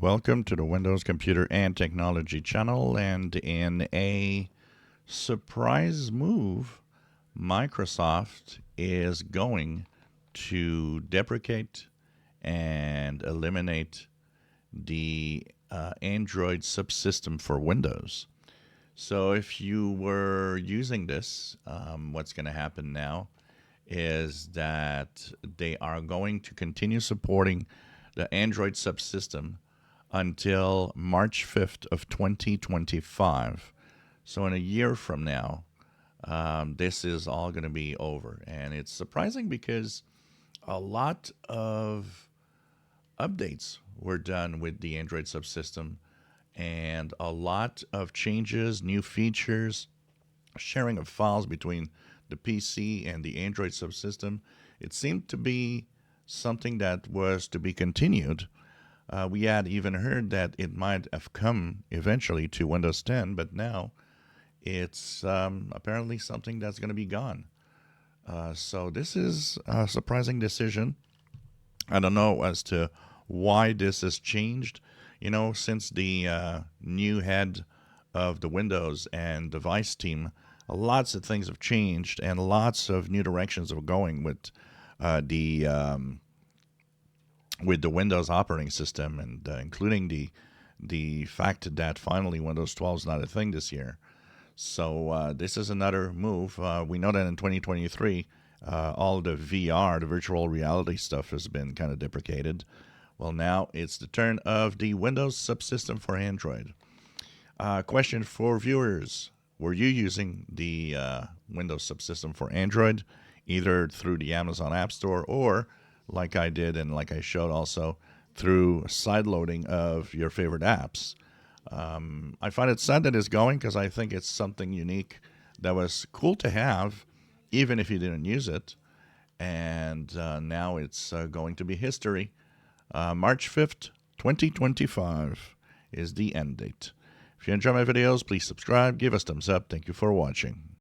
Welcome to the Windows Computer and Technology channel, and in a surprise move, Microsoft is going to deprecate and eliminate the Android subsystem for Windows. So if you were using this, what's going to happen now is that they are going to continue supporting the Android subsystem until March 5th of 2025. So in a year from now, this is all going to be over. And it's surprising because a lot of updates were done with the Android subsystem and a lot of changes, new features, sharing of files between the PC and the Android subsystem. It seemed to be something that was to be continued. We had even heard that it might have come eventually to Windows 10, but now it's apparently something that's going to be gone. So this is a surprising decision. I don't know as to why this has changed. You know, since the new head of the Windows and device team, lots of things have changed and lots of new directions are going with the Windows operating system, and including the fact that finally Windows 12 is not a thing this year. So this is another move. We know that in 2023, all the VR, the virtual reality stuff, has been kind of deprecated. Well, now it's the turn of the Windows subsystem for Android. Question for viewers: were you using the Windows subsystem for Android, either through the Amazon App Store or, like I did and like I showed also, through sideloading of your favorite apps? I find it sad that it's going because I think it's something unique that was cool to have, even if you didn't use it. And now it's going to be history. March 5th, 2025 is the end date. If you enjoy my videos, please subscribe, give us thumbs up. Thank you for watching.